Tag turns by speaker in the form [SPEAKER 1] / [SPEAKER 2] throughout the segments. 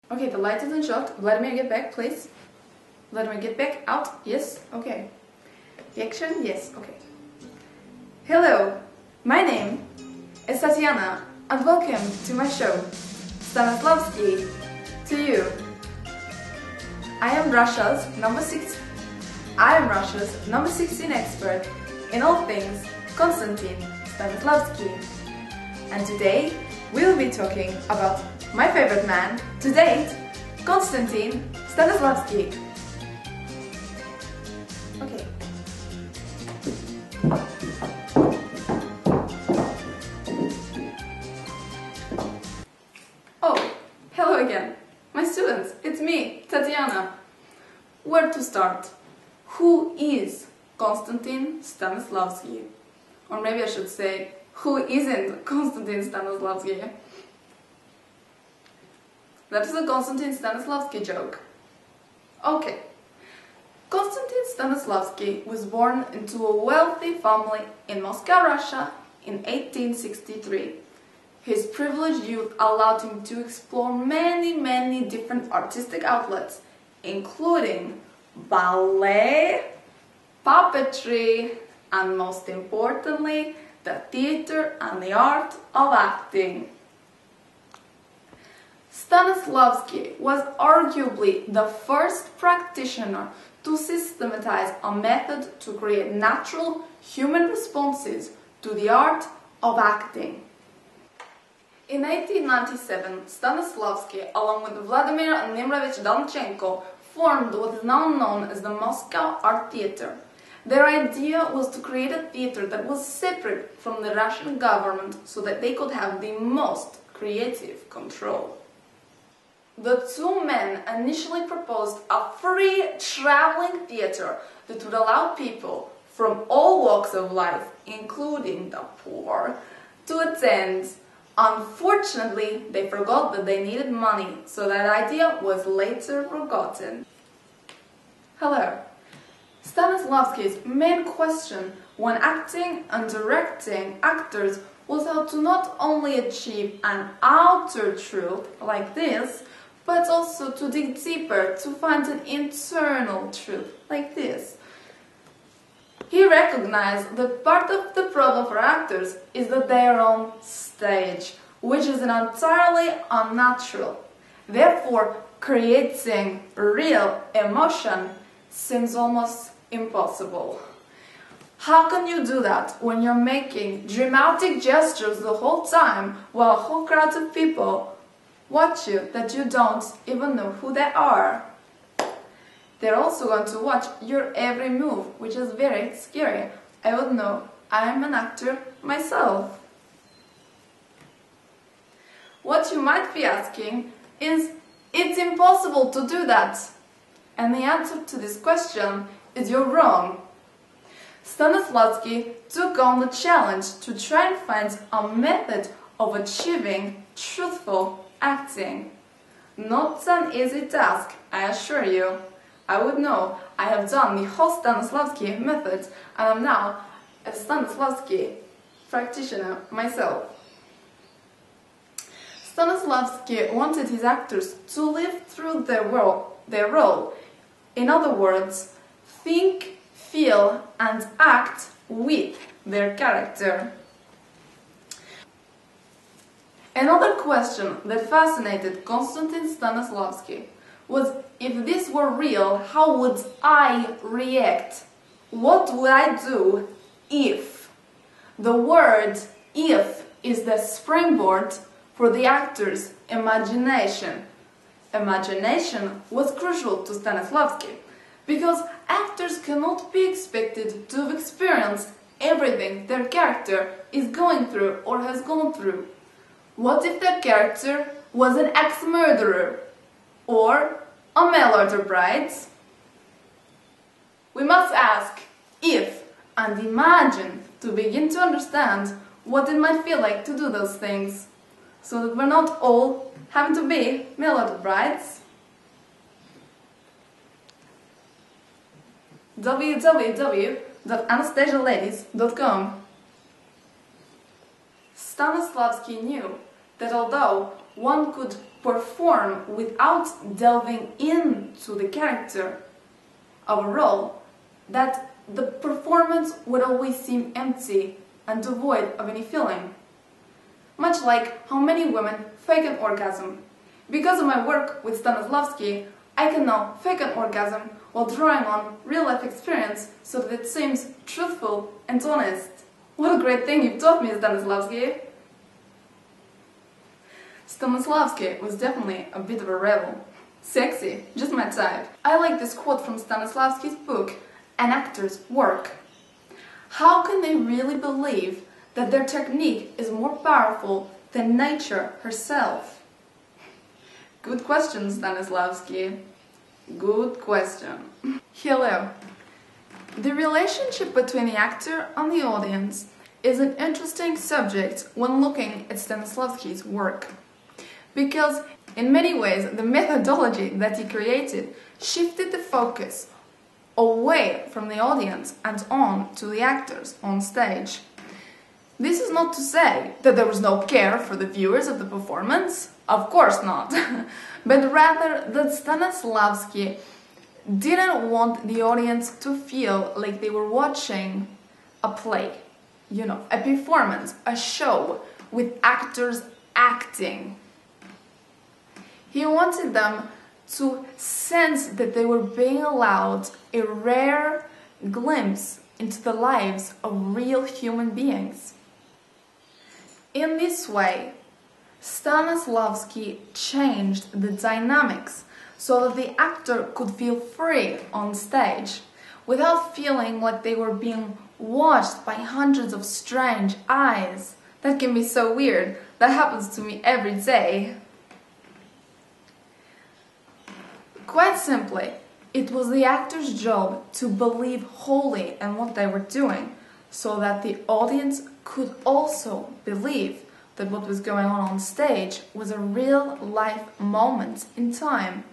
[SPEAKER 1] Okay, the light isn't shut. Vladimir, get back, please. Vladimir, get back. Out. Yes. Okay. Action. Yes. Okay. Hello. My name is Tatiana, and welcome to my show, Stanislavsky to you. I am Russia's number 16 expert in all things Konstantin Stanislavsky. And today we'll be talking about my favorite man to date, Konstantin Stanislavsky. Okay. Oh, hello again. My students, it's me, Tatiana. Where to start? Who is Konstantin Stanislavsky? Or maybe I should say, who isn't Konstantin Stanislavsky? That is a Konstantin Stanislavsky joke. Okay. Konstantin Stanislavsky was born into a wealthy family in Moscow, Russia in 1863. His privileged youth allowed him to explore many different artistic outlets, including ballet, puppetry, and most importantly, the theater and the art of acting. Stanislavsky was arguably the first practitioner to systematize a method to create natural human responses to the art of acting. In 1897, Stanislavsky, along with Vladimir Nimirovich Danchenko, formed what is now known as the Moscow Art Theater. Their idea was to create a theater that was separate from the Russian government so that they could have the most creative control. The two men initially proposed a free traveling theater that would allow people from all walks of life, including the poor, to attend. Unfortunately, they forgot that they needed money, so that idea was later forgotten. Hello. Stanislavsky's main question when acting and directing actors was how to not only achieve an outer truth like this, but also to dig deeper to find an internal truth like this. He recognized that part of the problem for actors is that they are on stage, which is entirely unnatural. Therefore, creating real emotion seems almost impossible. How can you do that when you're making dramatic gestures the whole time while a whole crowd of people watch you that you don't even know who they are? They're also going to watch your every move, which is very scary. I would know I'm an actor myself. What you might be asking is, it's impossible to do that. And the answer to this question is you're wrong. Stanislavsky took on the challenge to try and find a method of achieving truthful acting. Not an easy task, I assure you. I would know. I have done the whole Stanislavsky method and I'm now a Stanislavsky practitioner myself. Stanislavsky wanted his actors to live through their role. In other words, think, feel and act with their character. Another question that fascinated Konstantin Stanislavsky was, if this were real, how would I react? What would I do if? The word if is the springboard for the actor's imagination. Imagination was crucial to Stanislavsky because actors cannot be expected to have experienced everything their character is going through or has gone through. What if their character was an ex-murderer or a mail-order bride? We must ask if and imagine to begin to understand what it might feel like to do those things, so that we're not all having to be mail-order brides. www.anastasialadies.com. Stanislavsky knew that although one could perform without delving into the character of a role, that the performance would always seem empty and devoid of any feeling. Much like how many women fake an orgasm. Because of my work with Stanislavsky, I can now fake an orgasm while drawing on real-life experience so that it seems truthful and honest. What a great thing you've taught me, Stanislavsky! Stanislavsky was definitely a bit of a rebel. Sexy, just my type. I like this quote from Stanislavsky's book, An Actor's Work. How can they really believe that their technique is more powerful than nature herself? Good question, Stanislavsky. Good question. Hello. The relationship between the actor and the audience is an interesting subject when looking at Stanislavsky's work. Because in many ways the methodology that he created shifted the focus away from the audience and on to the actors on stage. This is not to say that there was no care for the viewers of the performance, of course not, but rather that Stanislavsky didn't want the audience to feel like they were watching a play, a performance, a show with actors acting. He wanted them to sense that they were being allowed a rare glimpse into the lives of real human beings. In this way, Stanislavsky changed the dynamics so that the actor could feel free on stage without feeling like they were being watched by hundreds of strange eyes. That can be so weird. That happens to me every day. Quite simply, it was the actor's job to believe wholly in what they were doing, so that the audience could also believe that what was going on stage was a real-life moment in time.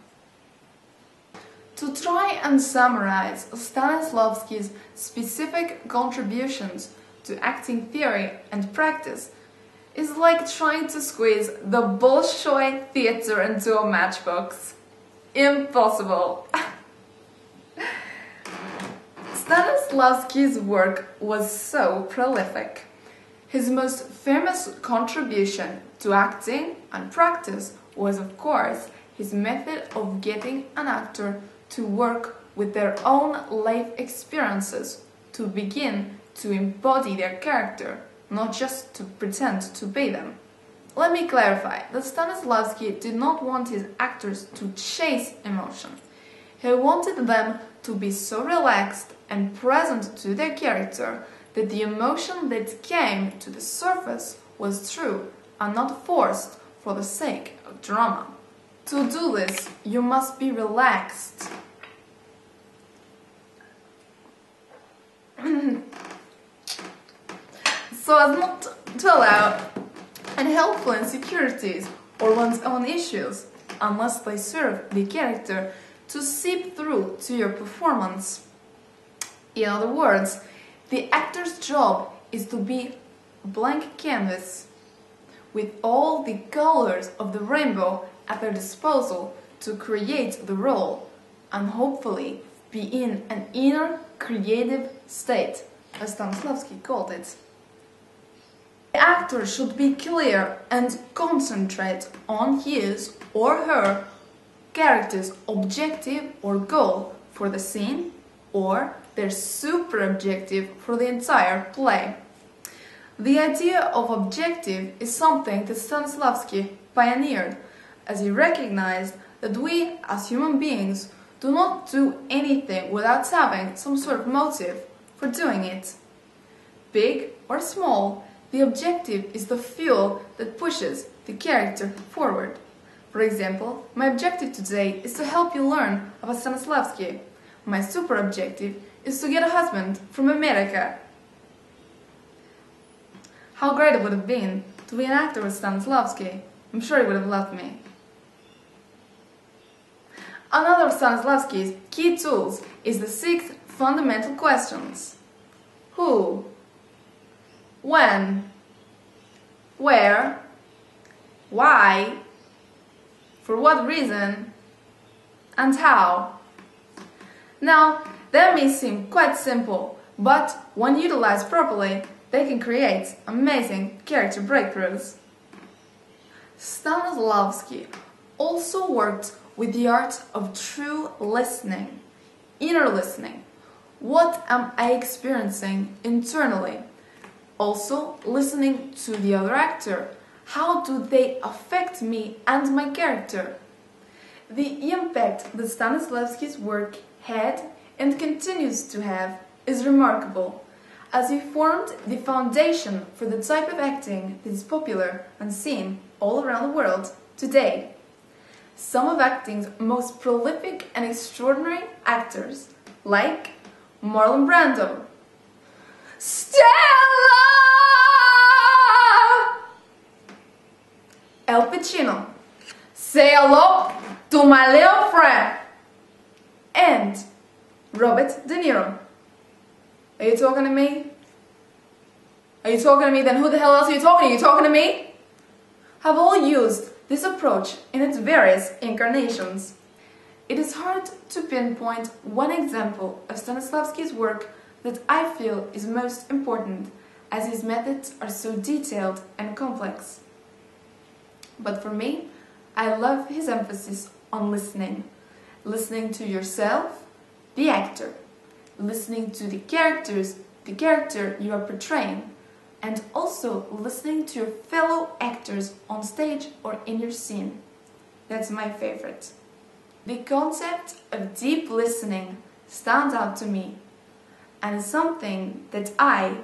[SPEAKER 1] To try and summarize Stanislavsky's specific contributions to acting theory and practice is like trying to squeeze the Bolshoi theater into a matchbox. Impossible! Stanislavsky's work was so prolific. His most famous contribution to acting and practice was, of course, his method of getting an actor to work with their own life experiences to begin to embody their character, not just to pretend to be them. Let me clarify that Stanislavsky did not want his actors to chase emotion. He wanted them to be so relaxed and present to their character that the emotion that came to the surface was true and not forced for the sake of drama. To do this, you must be relaxed. So as not to allow unhelpful insecurities or one's own issues, unless they serve the character, to seep through to your performance. In other words, the actor's job is to be a blank canvas with all the colors of the rainbow at their disposal to create the role and hopefully be in an inner creative state, as Stanislavsky called it. The actor should be clear and concentrate on his or her character's objective or goal for the scene, or their super objective for the entire play. The idea of objective is something that Stanislavsky pioneered, as he recognized that we as human beings do not do anything without having some sort of motive for doing it. Big or small, the objective is the fuel that pushes the character forward. For example, my objective today is to help you learn about Stanislavsky. My super objective is to get a husband from America. How great it would have been to be an actor with Stanislavsky. I'm sure he would have loved me. Another of Stanislavsky's key tools is the 6 fundamental questions. Who? When? Where? Why? For what reason? And how? Now, that may seem quite simple, but when utilized properly, they can create amazing character breakthroughs. Stanislavsky also worked with the art of true listening, inner listening. What am I experiencing internally? Also, listening to the other actor. How do they affect me and my character? The impact that Stanislavsky's work had and continues to have is remarkable, as he formed the foundation for the type of acting that is popular and seen all around the world today. Some of acting's most prolific and extraordinary actors, like Marlon Brando, Stella, Al Pacino, Say Hello to My Little Friend, and Robert De Niro. Are you talking to me? Are you talking to me? Then who the hell else are you talking to? Are you talking to me? Have all used this approach in its various incarnations. It is hard to pinpoint one example of Stanislavsky's work that I feel is most important, as his methods are so detailed and complex. But for me, I love his emphasis on listening. Listening to yourself, the actor. Listening to the character you are portraying. And also listening to your fellow actors on stage or in your scene. That's my favorite. The concept of deep listening stands out to me, and is something that I,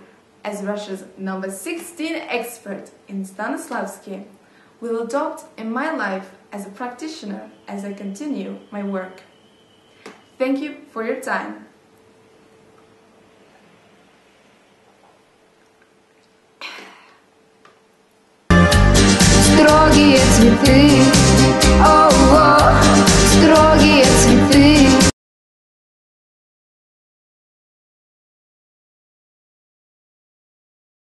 [SPEAKER 1] as Russia's number 16 expert in Stanislavsky, will adopt in my life as a practitioner as I continue my work. Thank you for your time.
[SPEAKER 2] Строгие цветы.